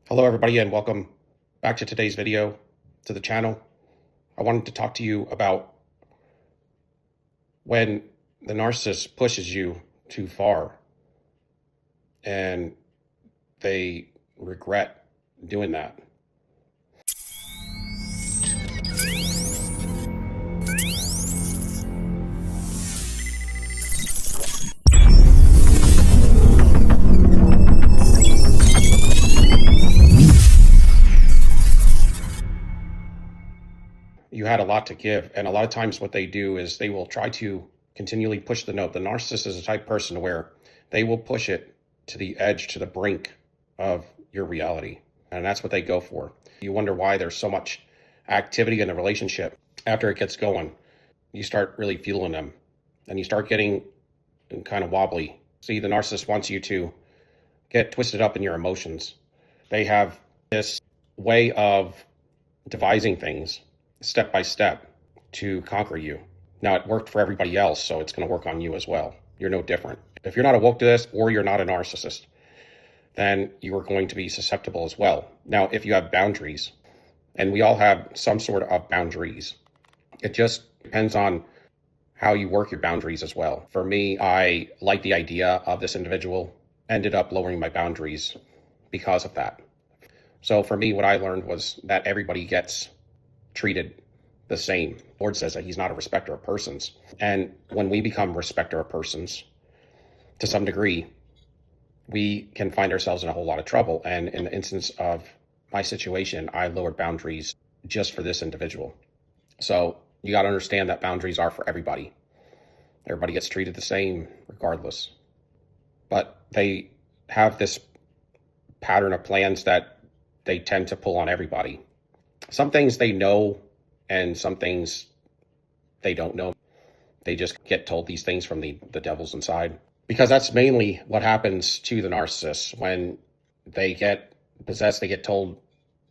Hello everybody and welcome back to today's video to the channel. I wanted to talk to you about when the narcissist pushes you too far and they regret doing that. You had a lot to give, and a lot of times what they do is they will try to continually push the note. The narcissist is a type person where they will push it to the edge, to the brink of your reality, and that's what they go for. You wonder why there's so much activity in the relationship. After it gets going, you start really feeling them, and you start getting kind of wobbly. See, the narcissist wants you to get twisted up in your emotions. They have this way of devising things step by step to conquer you. Now, it worked for everybody else, so it's going to work on you as well. You're no different. If you're not awoke to this, or you're not a narcissist, then you are going to be susceptible as well. Now, if you have boundaries, and we all have some sort of boundaries, it just depends on how you work your boundaries as well. For me, I like the idea of this individual, ended up lowering my boundaries because of that. So for me, what I learned was that everybody gets treated the same. The Lord says that he's not a respecter of persons. And when we become respecter of persons, to some degree, we can find ourselves in a whole lot of trouble. And in the instance of my situation, I lowered boundaries just for this individual. So you got to understand that boundaries are for everybody. Everybody gets treated the same regardless. But they have this pattern of plans that they tend to pull on everybody. Some things they know, and some things they don't know. They just get told these things from the devils inside. Because that's mainly what happens to the narcissists. When they get possessed, they get told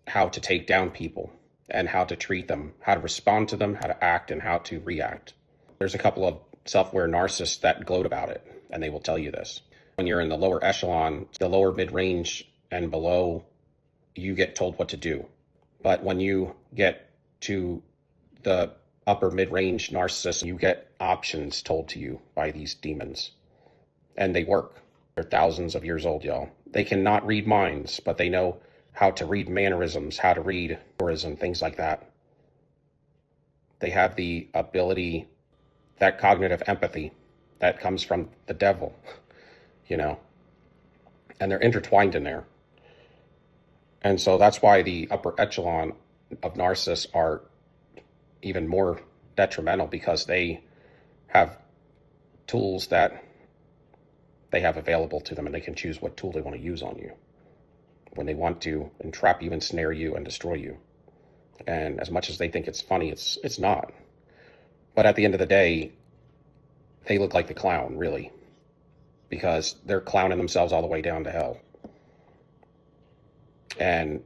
how to take down people and how to treat them, how to respond to them, how to act, and how to react. There's a couple of self-aware narcissists that gloat about it, and they will tell you this. When you're in the lower echelon, the lower mid-range and below, you get told what to do. But when you get to the upper mid-range narcissist, you get options told to you by these demons. And they work. They're thousands of years old, y'all. They cannot read minds, but they know how to read mannerisms, how to read tourism, things like that. They have the ability, that cognitive empathy that comes from the devil, and they're intertwined in there. And so that's why the upper echelon of narcissists are even more detrimental, because they have tools that they have available to them, and they can choose what tool they want to use on you when they want to entrap you, ensnare you, and destroy you. And as much as they think it's funny, it's not. But at the end of the day, they look like the clown, really, because they're clowning themselves all the way down to hell. And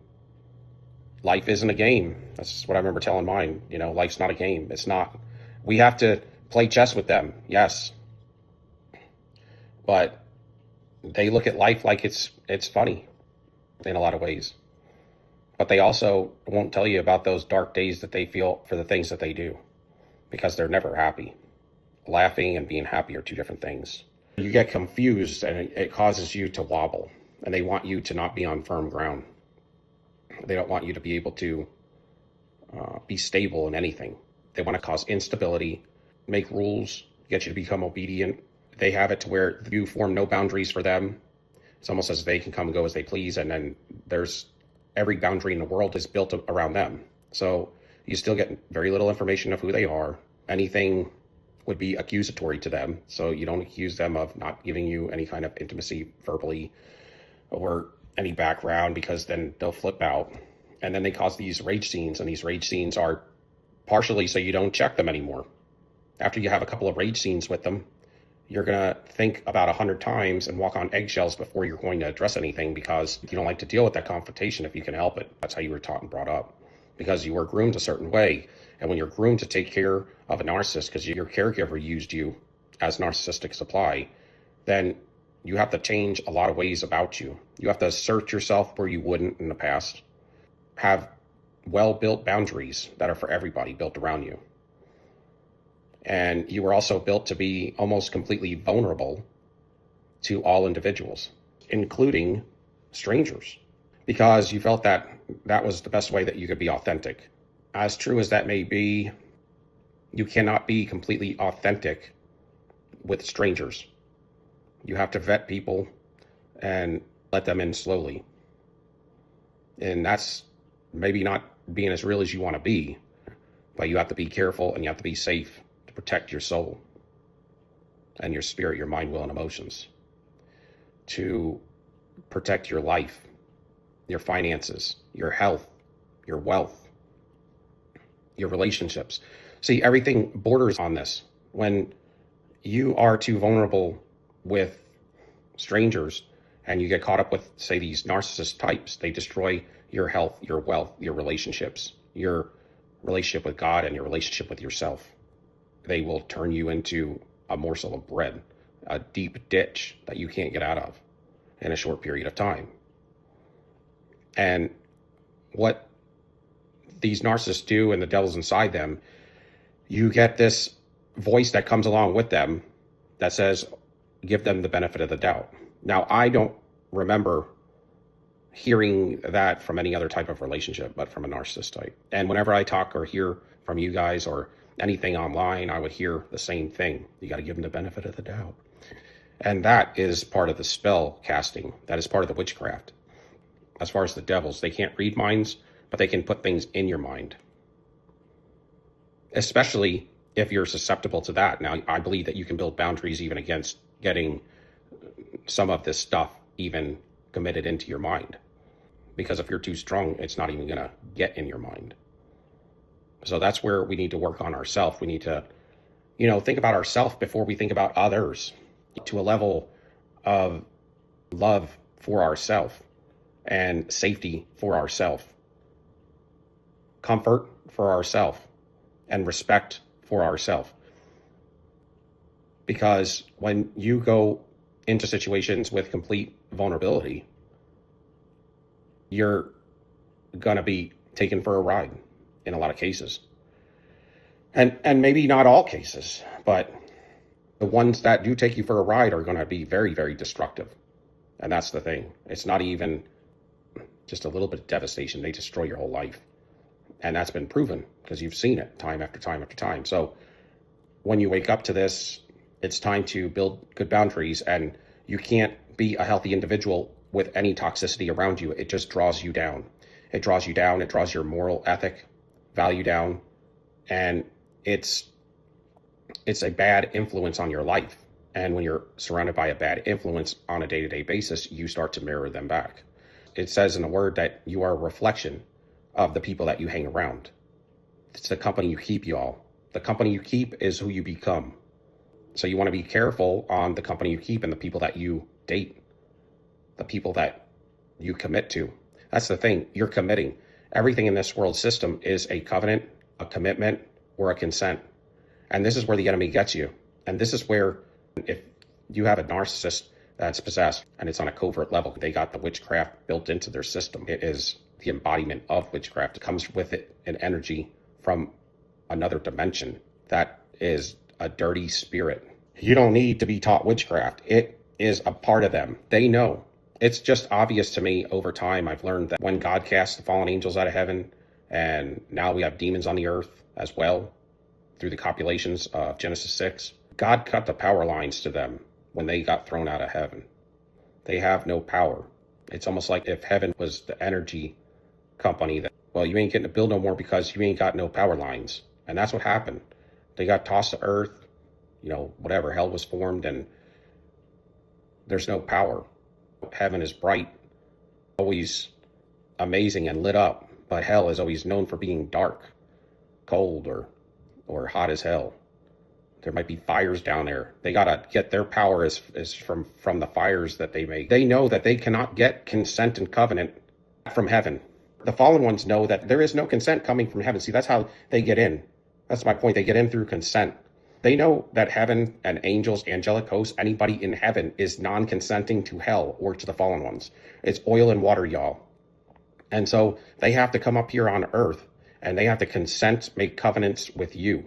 life isn't a game. That's what I remember telling mine. Life's not a game. It's not. We have to play chess with them, yes. But they look at life like it's funny in a lot of ways. But they also won't tell you about those dark days that they feel for the things that they do, because they're never happy. Laughing and being happy are two different things. You get confused, and it causes you to wobble, and they want you to not be on firm ground. They don't want you to be able to be stable in anything. They want to cause instability, make rules, get you to become obedient. They have it to where you form no boundaries for them. It's almost as if they can come and go as they please, and then there's every boundary in the world is built around them. So you still get very little information of who they are. Anything would be accusatory to them, so you don't accuse them of not giving you any kind of intimacy verbally or any background, because then they'll flip out. And then they cause these rage scenes, and these rage scenes are partially so you don't check them anymore. After you have a couple of rage scenes with them, you're going to think about 100 times and walk on eggshells before you're going to address anything, because you don't like to deal with that confrontation if you can help it. That's how you were taught and brought up, because you were groomed a certain way. And when you're groomed to take care of a narcissist because your caregiver used you as narcissistic supply, then You have to change a lot of ways about you. You have to assert yourself where you wouldn't in the past. Have well-built boundaries that are for everybody built around you. And you were also built to be almost completely vulnerable to all individuals, including strangers, because you felt that that was the best way that you could be authentic. As true as that may be, you cannot be completely authentic with strangers. You have to vet people and let them in slowly. And that's maybe not being as real as you want to be, but you have to be careful and you have to be safe to protect your soul and your spirit, your mind, will, and emotions, to protect your life, your finances, your health, your wealth, your relationships. See, everything borders on this. When you are too vulnerable with strangers and you get caught up with, say, these narcissist types, they destroy your health, your wealth, your relationships, your relationship with God, and your relationship with yourself. They will turn you into a morsel of bread, a deep ditch that you can't get out of in a short period of time. And what these narcissists do, and the devil's inside them, you get this voice that comes along with them that says, give them the benefit of the doubt. Now, I don't remember hearing that from any other type of relationship, but from a narcissist type. And whenever I talk or hear from you guys or anything online, I would hear the same thing. You got to give them the benefit of the doubt. And that is part of the spell casting. That is part of the witchcraft. As far as the devils, they can't read minds, but they can put things in your mind, especially if you're susceptible to that. Now, I believe that you can build boundaries even against getting some of this stuff even committed into your mind, because if you're too strong, it's not even going to get in your mind. So that's where we need to work on ourselves. We need to, think about ourselves before we think about others, to a level of love for ourselves and safety for ourselves, comfort for ourselves, and respect for ourselves. Because when you go into situations with complete vulnerability, you're going to be taken for a ride in a lot of cases. And maybe not all cases, but the ones that do take you for a ride are going to be very, very destructive. And that's the thing. It's not even just a little bit of devastation. They destroy your whole life. And that's been proven because you've seen it time after time after time. So when you wake up to this, it's time to build good boundaries, and you can't be a healthy individual with any toxicity around you. It just draws you down. It draws you down. It draws your moral ethic value down. And it's a bad influence on your life. And when you're surrounded by a bad influence on a day-to-day basis, you start to mirror them back. It says in the word that you are a reflection of the people that you hang around. It's the company you keep, y'all. The company you keep is who you become. So you want to be careful on the company you keep and the people that you date, the people that you commit to. That's the thing. You're committing. Everything in this world system is a covenant, a commitment, or a consent. And this is where the enemy gets you. And this is where, if you have a narcissist that's possessed and it's on a covert level, they got the witchcraft built into their system. It is the embodiment of witchcraft. It comes with it an energy from another dimension that is a dirty spirit. You don't need to be taught witchcraft. It is a part of them. They know. It's just obvious to me over time. I've learned that when God cast the fallen angels out of heaven, and now we have demons on the earth as well, through the copulations of Genesis 6, God cut the power lines to them when they got thrown out of heaven. They have no power. It's almost like if heaven was the energy company that, well, you ain't getting to build no more because you ain't got no power lines. And that's what happened. They got tossed to earth, whatever, hell was formed, and there's no power. Heaven is bright, always amazing and lit up, but hell is always known for being dark, cold, or hot as hell. There might be fires down there. They got to get their power is from the fires that they make. They know that they cannot get consent and covenant from heaven. The fallen ones know that there is no consent coming from heaven. See, that's how they get in. That's my point. They get in through consent. They know that heaven and angels, angelic hosts, anybody in heaven is non-consenting to hell or to the fallen ones. It's oil and water, y'all. And so they have to come up here on earth and they have to consent, make covenants with you.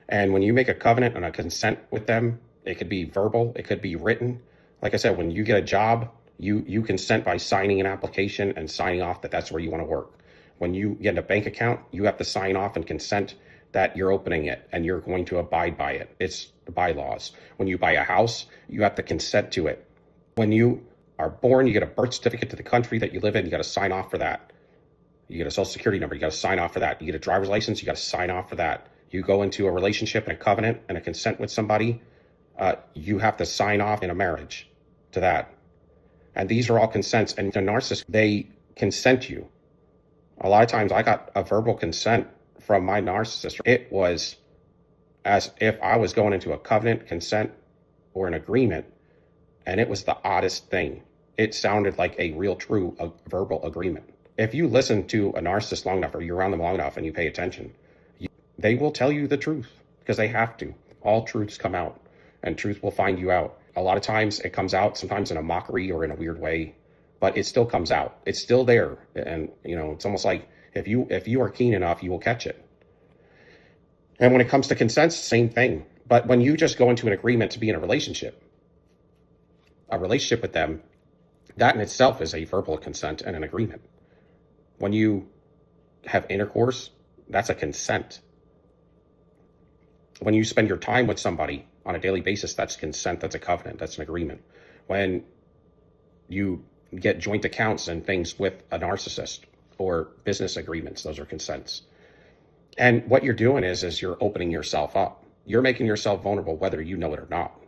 And when you make a covenant and a consent with them, it could be verbal, it could be written. Like I said, when you get a job, you consent by signing an application and signing off that that's where you want to work. When you get a bank account, you have to sign off and consent that you're opening it and you're going to abide by it. It's the bylaws. When you buy a house, you have to consent to it. When you are born, you get a birth certificate to the country that you live in, you got to sign off for that. You get a social security number, you got to sign off for that. You get a driver's license, you got to sign off for that. You go into a relationship and a covenant and a consent with somebody, you have to sign off in a marriage to that. And these are all consents. And the narcissist, they consent you. A lot of times I got a verbal consent from my narcissist. It was as if I was going into a covenant, consent, or an agreement, and it was the oddest thing. It sounded like a real, true verbal agreement. If you listen to a narcissist long enough, or you're around them long enough and you pay attention, they will tell you the truth because they have to. All truths come out and truth will find you out. A lot of times it comes out, sometimes in a mockery or in a weird way, but it still comes out. It's still there. And, it's almost like if you are keen enough, you will catch it. And when it comes to consent, same thing. But when you just go into an agreement to be in a relationship with them, that in itself is a verbal consent and an agreement. When you have intercourse, that's a consent. When you spend your time with somebody on a daily basis, that's consent, that's a covenant, that's an agreement. When you get joint accounts and things with a narcissist or business agreements, those are consents. And what you're doing is you're opening yourself up. You're making yourself vulnerable whether you know it or not,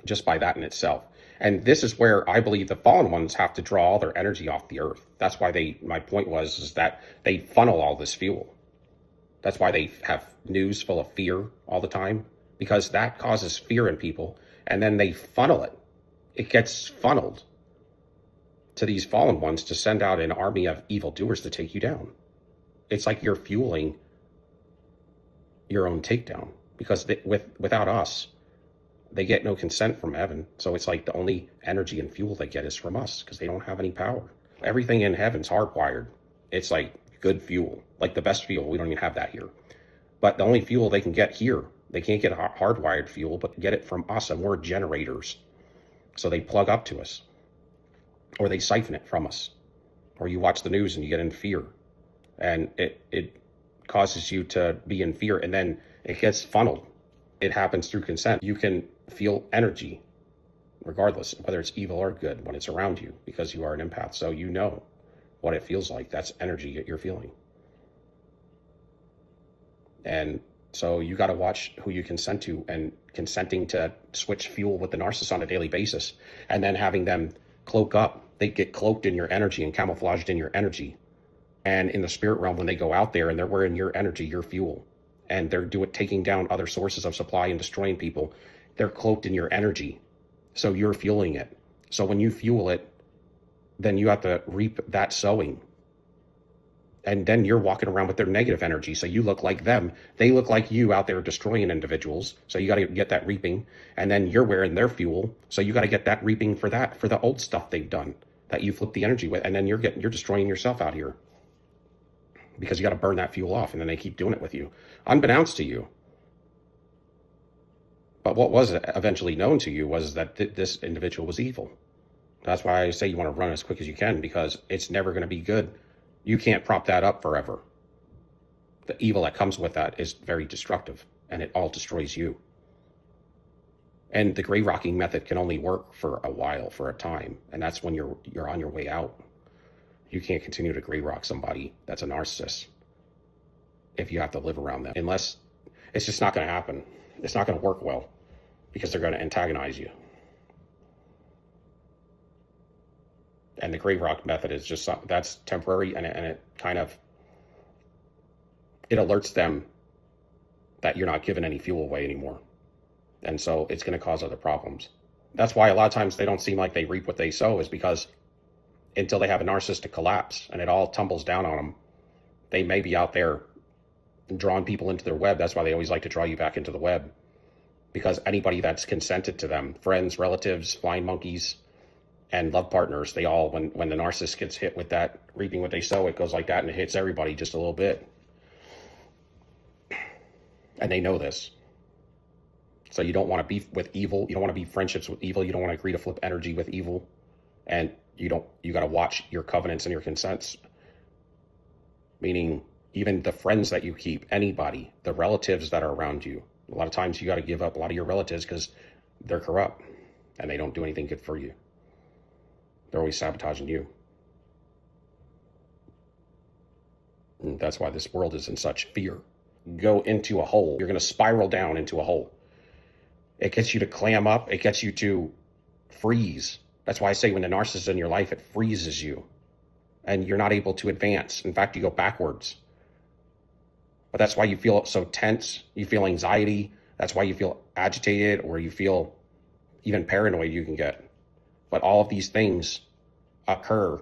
just by that in itself. And this is where I believe the fallen ones have to draw all their energy off the earth. That's why my point is that they funnel all this fuel. That's why they have news full of fear all the time, because that causes fear in people. And then they funnel it. It gets funneled to these fallen ones to send out an army of evildoers to take you down. It's like you're fueling your own takedown, because without us, they get no consent from heaven. So it's like the only energy and fuel they get is from us, because they don't have any power. Everything in heaven's hardwired. It's like good fuel, like the best fuel. We don't even have that here. But the only fuel they can get here, they can't get hardwired fuel, but get it from us, and we're generators. So they plug up to us, or they siphon it from us, or you watch the news and you get in fear, and it causes you to be in fear, and then it gets funneled. It happens through consent. You can feel energy, regardless whether it's evil or good, when it's around you, because you are an empath. So you know what it feels like. That's energy that you're feeling. And so you got to watch who you consent to, and consenting to switch fuel with the narcissist on a daily basis, and then having them cloak up. They get cloaked in your energy and camouflaged in your energy. And in the spirit realm, when they go out there and they're wearing your energy, your fuel, and they're taking down other sources of supply and destroying people, they're cloaked in your energy. So you're fueling it. So when you fuel it, then you have to reap that sowing. And then you're walking around with their negative energy. So you look like them. They look like you out there destroying individuals. So you got to get that reaping. And then you're wearing their fuel. So you got to get that reaping for the old stuff they've done that you flip the energy with. And then you're destroying yourself out here, because you got to burn that fuel off. And then they keep doing it with you, unbeknownst to you. But what was eventually known to you was that this individual was evil. That's why I say you want to run as quick as you can, because it's never going to be good. You can't prop that up forever. The evil that comes with that is very destructive, and it all destroys you. And the gray rocking method can only work for a while, for a time, and that's when you're on your way out. You can't continue to gray rock somebody that's a narcissist if you have to live around them, unless it's just not going to happen. It's not going to work well, because they're going to antagonize you. And the gray rock method is just that's temporary, and it kind of, it alerts them that you're not giving any fuel away anymore. And so it's going to cause other problems. That's why a lot of times they don't seem like they reap what they sow, is because until they have a narcissistic collapse and it all tumbles down on them, they may be out there drawing people into their web. That's why they always like to draw you back into the web, because anybody that's consented to them, friends, relatives, flying monkeys, and love partners, they all, when the narcissist gets hit with that, reaping what they sow, it goes like that, and it hits everybody just a little bit. And they know this. So you don't want to be with evil. You don't want to be friendships with evil. You don't want to agree to flip energy with evil. And you got to watch your covenants and your consents. Meaning, even the friends that you keep, anybody, the relatives that are around you. A lot of times you got to give up a lot of your relatives because they're corrupt and they don't do anything good for you. They're always sabotaging you. And that's why this world is in such fear. Go into a hole. You're going to spiral down into a hole. It gets you to clam up. It gets you to freeze. That's why I say when the narcissist is in your life, it freezes you. And you're not able to advance. In fact, you go backwards. But that's why you feel so tense. You feel anxiety. That's why you feel agitated, or you feel even paranoid you can get. But all of these things occur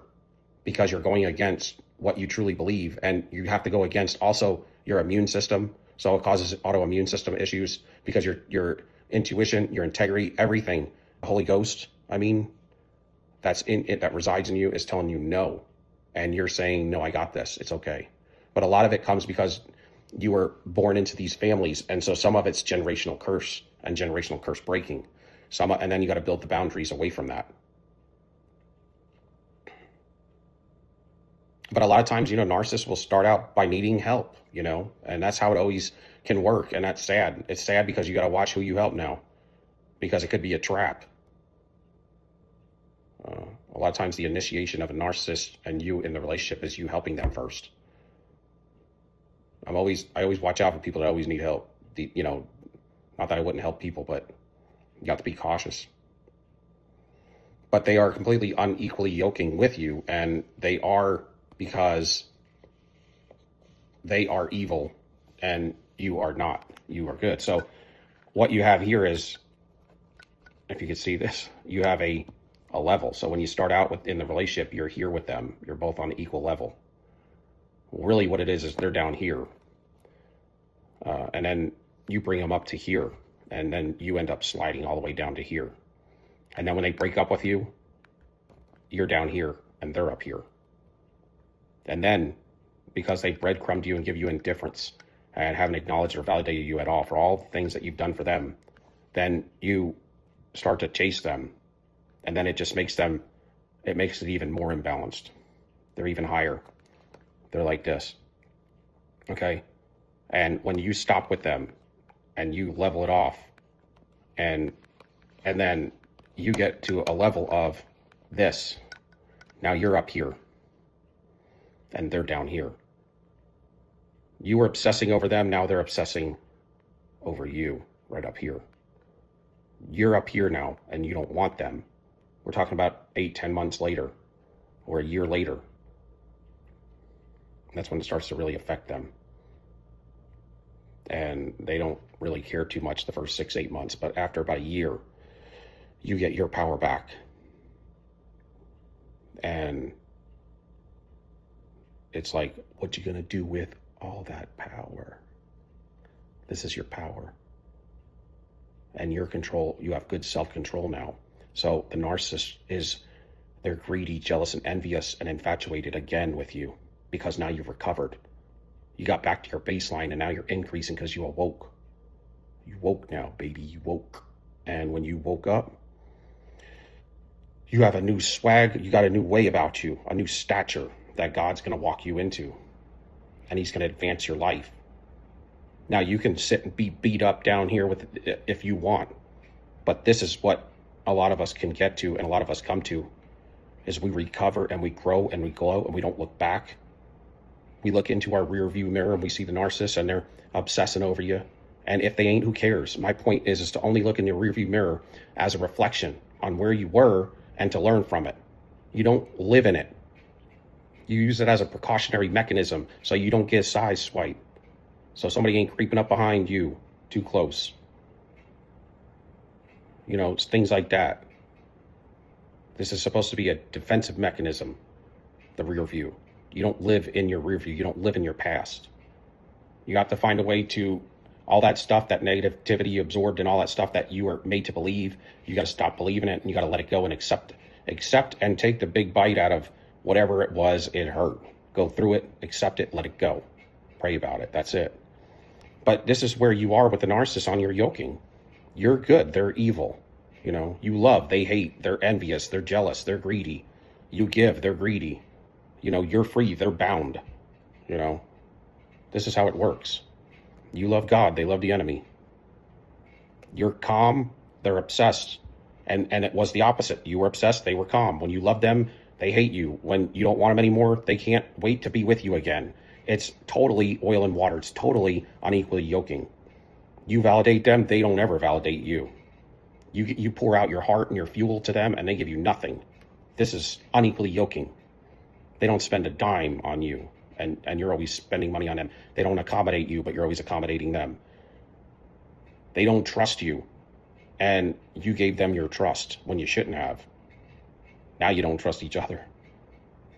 because you're going against what you truly believe. And you have to go against also your immune system. So it causes autoimmune system issues because your intuition, your integrity, everything, the Holy Ghost, that's in it, that resides in you, is telling you no. And you're saying, no, I got this. It's okay. But a lot of it comes because you were born into these families. And so some of it's generational curse and generational curse breaking. And then you got to build the boundaries away from that. But a lot of times, narcissists will start out by needing help, and that's how it always can work. And that's sad. It's sad because you got to watch who you help now, because it could be a trap. A lot of times the initiation of a narcissist and you in the relationship is you helping them first. I always watch out for people that always need help. Not that I wouldn't help people, but you got to be cautious. But they are completely unequally yoking with you, and they are, because they are evil and you are not. You are good. So what you have here is, if you can see this, you have a level. So when you start out in the relationship, you're here with them. You're both on the equal level. Really what it is they're down here. And then you bring them up to here. And then you end up sliding all the way down to here. And then when they break up with you, you're down here and they're up here. And then, because they breadcrumbed you and give you indifference and haven't acknowledged or validated you at all for all the things that you've done for them, then you start to chase them. And then it just makes it even more imbalanced. They're even higher. They're like this. Okay? And when you stop with them and you level it off, and then you get to a level of this, now you're up here. And they're down here. You were obsessing over them, now they're obsessing over you, right up here. You're up here now, and you don't want them. We're talking about 8-10 months later, or a year later. That's when it starts to really affect them. And they don't really care too much the first 6-8 months, but after about a year, you get your power back. And it's like, what you gonna do with all that power? This is your power. And your control, you have good self-control now. So the narcissist they're greedy, jealous, and envious, and infatuated again with you, because now you've recovered. You got back to your baseline, and now you're increasing because you awoke. You woke now, baby, you woke. And when you woke up, you have a new swag, you got a new way about you, a new stature that God's going to walk you into, and he's going to advance your life. Now you can sit and be beat up down here if you want, but this is what a lot of us can get to, and a lot of us come to, is we recover and we grow and we glow and we don't look back. We look into our rear view mirror and we see the narcissist and they're obsessing over you. And if they ain't, who cares? My point is to only look in your rear view mirror as a reflection on where you were and to learn from it. You don't live in it. You use it as a precautionary mechanism so you don't get a side swipe. So somebody ain't creeping up behind you too close. It's things like that. This is supposed to be a defensive mechanism, the rear view. You don't live in your rear view. You don't live in your past. You have to find a way to, all that stuff, that negativity you absorbed and all that stuff that you were made to believe, you got to stop believing it, and you got to let it go and accept and take the big bite out of whatever it was. It hurt. Go through it, accept it, let it go. Pray about it. That's it. But this is where you are with the narcissist on your yoking. You're good. They're evil. You know, you love, they hate, they're envious, they're jealous, they're greedy. You give, they're greedy. You know, you're free, they're bound. You know, this is how it works. You love God, they love the enemy. You're calm, they're obsessed. And it was the opposite. You were obsessed, they were calm. When you love them, they hate you. When you don't want them anymore, they can't wait to be with you again. It's totally oil and water. It's totally unequally yoking. You validate them, they don't ever validate you. You pour out your heart and your fuel to them, and they give you nothing. This is unequally yoking. They don't spend a dime on you, and you're always spending money on them. They don't accommodate you, but you're always accommodating them. They don't trust you, and you gave them your trust when you shouldn't have. Now you don't trust each other.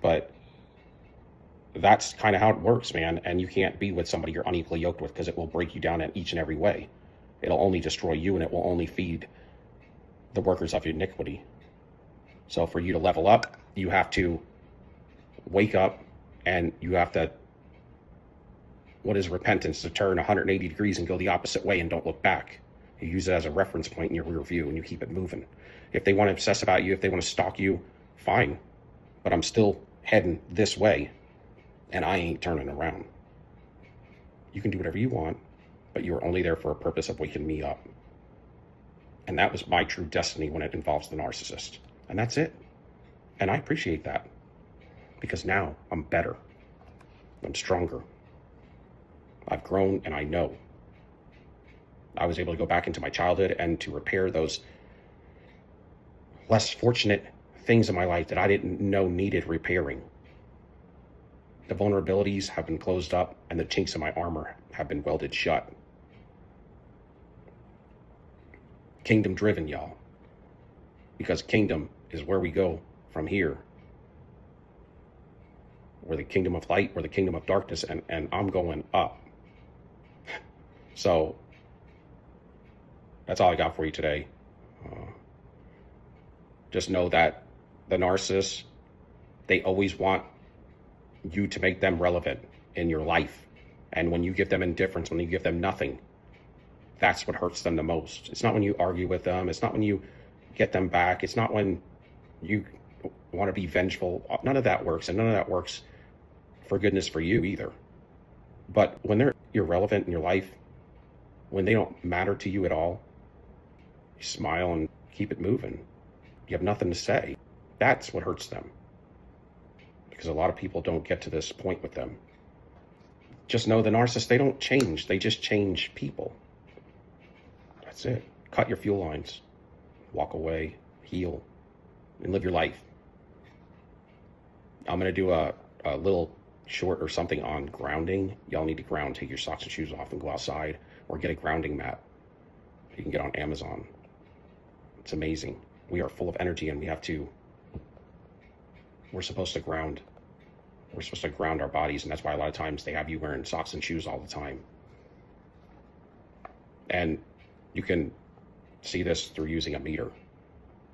But that's kind of how it works, man. And you can't be with somebody you're unequally yoked with, because it will break you down in each and every way. It'll only destroy you, and it will only feed the workers of iniquity. So for you to level up, you have to wake up, and you have to, what is repentance? To turn 180 degrees and go the opposite way and don't look back. You use it as a reference point in your rear view, and you keep it moving. If they want to obsess about you, if they want to stalk you, fine. But I'm still heading this way, and I ain't turning around. You can do whatever you want, but you're only there for a purpose of waking me up. And that was my true destiny when it involves the narcissist. And that's it. And I appreciate that, because now I'm better. I'm stronger. I've grown, and I know. I was able to go back into my childhood and to repair those less fortunate things in my life that I didn't know needed repairing. The vulnerabilities have been closed up, and the chinks in my armor have been welded shut. Kingdom driven, y'all. Because kingdom is where we go from here. We're the kingdom of light, we're the kingdom of darkness, and I'm going up. So that's all I got for you today. Just know that the narcissists, they always want you to make them relevant in your life. And when you give them indifference, when you give them nothing, that's what hurts them the most. It's not when you argue with them. It's not when you get them back. It's not when you want to be vengeful. None of that works, and none of that works for goodness for you either. But when they're irrelevant in your life, when they don't matter to you at all, you smile and keep it moving. You have nothing to say. That's what hurts them. Because a lot of people don't get to this point with them. Just know the narcissists, they don't change. They just change people. That's it. Cut your fuel lines. Walk away. Heal. And live your life. I'm going to do a little short or something on grounding. Y'all need to ground. Take your socks and shoes off and go outside. Or get a grounding mat. You can get on Amazon. It's amazing. We are full of energy, and we're supposed to ground. We're supposed to ground our bodies, and that's why a lot of times they have you wearing socks and shoes all the time. And you can see this through using a meter,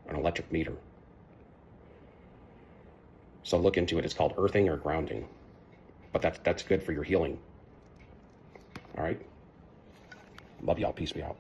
an electric meter. So look into it. It's called earthing or grounding. But that's good for your healing. All right? Love y'all. Peace. Me out.